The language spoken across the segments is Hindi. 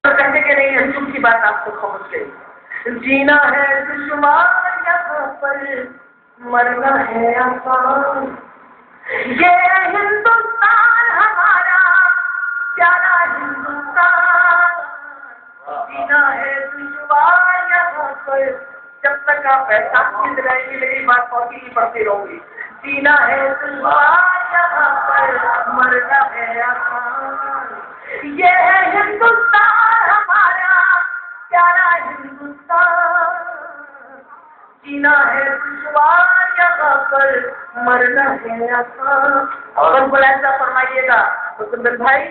तो कहते कि नहीं, अंजुम की बात आपको पहुंच गई। जीना है दुश्वार यहाँ पर, मरना है आसान। ये हिंदुस्तान हमारा प्यारा हिंदुस्तान। जीना है दुश्वार यहाँ पर, जब तक आप ऐसा खींच रहेंगे मेरी बात पहुंची ही पड़ती रहूंगी। जीना है दुश्वार यहाँ पर, मरना है आसान। ये है हिंदुस्तान हमारा प्यारा हिंदुस्तान। जीना है दुश्वार यहाँ पर, मरना है आसान। और हमको ऐसा फरमाइएगा तो सुंदर भाई,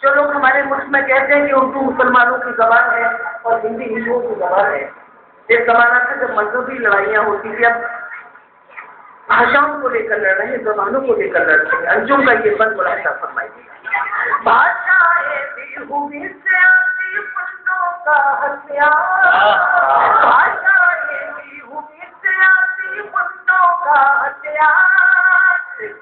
जो लोग हमारे मुल्क में कहते हैं कि उर्दू मुसलमानों की जबान है और हिंदी हिंदुओं की जबान है, एक जमाना था जब मजहबी लड़ाइयाँ होती थी, अब भाषाओं को लेकर लड़ रहे हैं, जबानों को लेकर लड़ रहे हैं। अंजुम का ये बंद मुलाहिजा फरमाइएगा। भाषाएं भी हुई से आती फंडों का हथियार, भाषाएं भी हुई से आती फंडों का हथियार।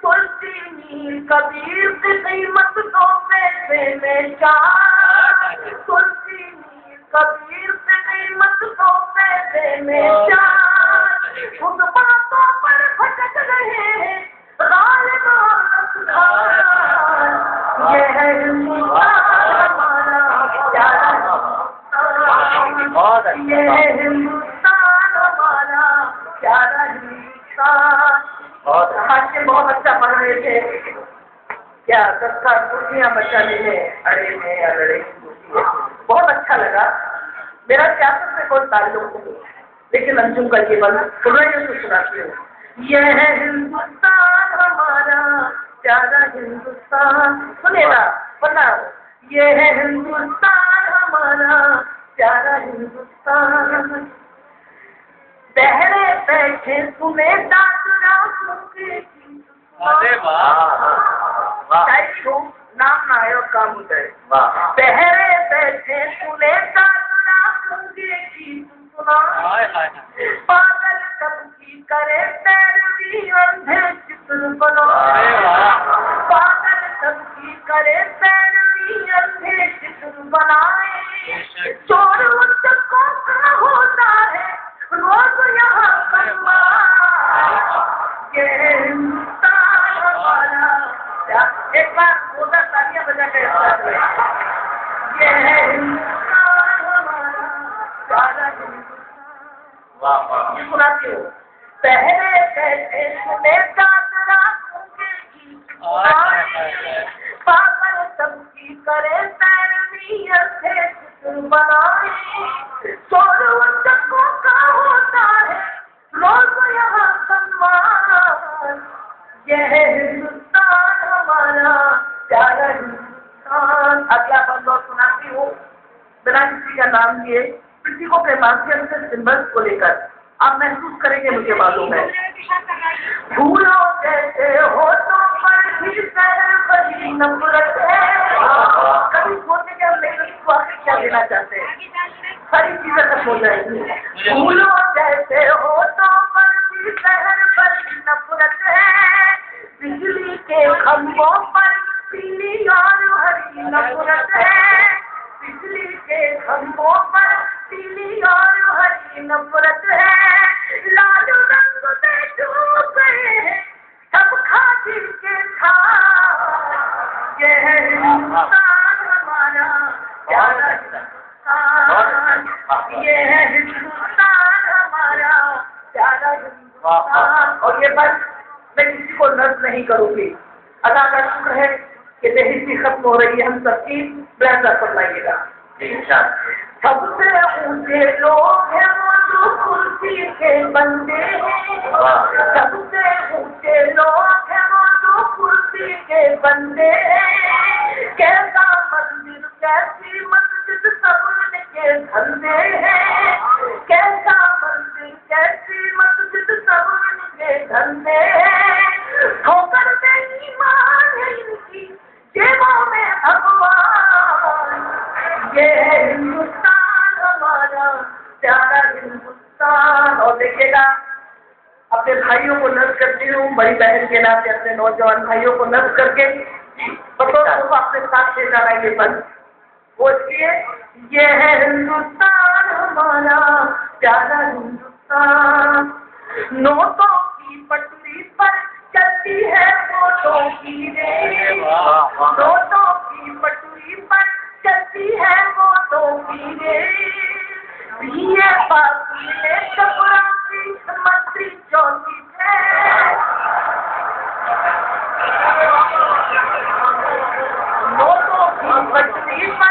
तुलसी मीर कबीर की कीमत 2 पैसे में 4, तुलसी मीर कबीर की कीमत 2 पैसे में 4। उन बातों पर भटक रहे हैं ये है हिंदुस्तान हमारा प्यारा हिंदुस्तान। ये है हिंदुस्तान हमारा प्यारा हिंदुस्तान। हास्य बहुत अच्छा पढ़ रहे थे क्या, 10 का कुर्सियाँ बचाने में अड़े में अड़े, बहुत अच्छा लगा। मेरा सियासत से कोई ताल्लुक नहीं, लेकिन अंजुम का ये बना सुनाइए तो सुनाती हूँ। ये है हिंदुस्तान हमारा प्यारा हिंदुस्तान। सुनेगा बना, ये है हिंदुस्तान हमारा प्यारा हिंदुस्तान। बहरे बैठे सुने दादरा नाम ना आयो काम हो जाए। बहरे बैठे सुने दादरा की सुना, पागल सबकी करे पैरवी अंधे चित्र बनो, पागल सबकी करे पैरवी अंधे चित्र बनाए। चोर उच्चकों का होता है रोज यहाँ सम्मान। ये हिंदुस्तान हमारा, एक बार 2 तालियां बजा के ये है हिंदुस्तान हमारा प्यारा हिंदुस्तान। सुनाती हूँ। पहले कैसे सुने दादरा गीत, पागल सबकी करे पैरवी अंधे चित्र बनाए। चोर उच्चकों का होता है रोज यहाँ सम्मान। यह है हिंदुस्तान हमारा प्यारा हिंदुस्तान। अगला बंद और सुनाती हूँ बिना किसी का नाम लिए, प्रतीकों के माध्यम से सिंबल्स को लेकर आप महसूस करेंगे, मुझे मालूम है। फूलों जैसे होठों पर भी शहर बड़ी नफरत है। कभी सोचने के हम नहीं तो आखिर क्या देना चाहते हैं, सारी चीजें खत्म हो जाएंगी। फूलों जैसे होठों पर भी शहर बड़ी नफरत है। बिजली के खंभों पर पीली और हरी नफरत है। बिजली के खंभों पर पीली और हरी नफरत है। लाल रंग में डूब गए हैं सब खादी के थान। ये है हिंदुस्तान हमारा प्यारा हिंदुस्तान। ये है हिंदुस्तान हमारा प्यारा हिंदुस्तान। और ये बस मैं किसी को नर्क नहीं करूंगी। अल्लाह का शुक्र है कि बेहिसी खत्म हो रही है, हम सबकी ब्लैंडर फरमाइएगा। सबसे ऊंचे लोग हैं वो जो कुर्सी के बंदे हैं। सबसे ऊंचे लोग हैं वो जो कुर्सी के बंदे हैं। कैसा मंदिर कैसी मस्जिद सब उनके धंधे हैं। कैसा मंदिर कैसी मस्जिद सब उनके धंधे हैं। ठोकर में ईमान है इनकी जेबों में भगवान। ये है हिंदुस्तान हमारा प्यारा हिंदुस्तान। और देखिएगा, अपने भाइयों को नज़ करती हूँ, बड़ी बहन के नाते अपने नौजवान भाइयों को नज़ करके बतौर आपने साथ ले जाना ये बंद वो इसलिए ये है हिंदुस्तान हमारा प्यारा हिंदुस्तान। नोटों की पटरी पर चलती है वोटों की रेल, नोटों की पटरी पर चलती है वोटों की रेल। ये बात ने चपरासी मंत्री चौकी थे, नोटों की पटरी पर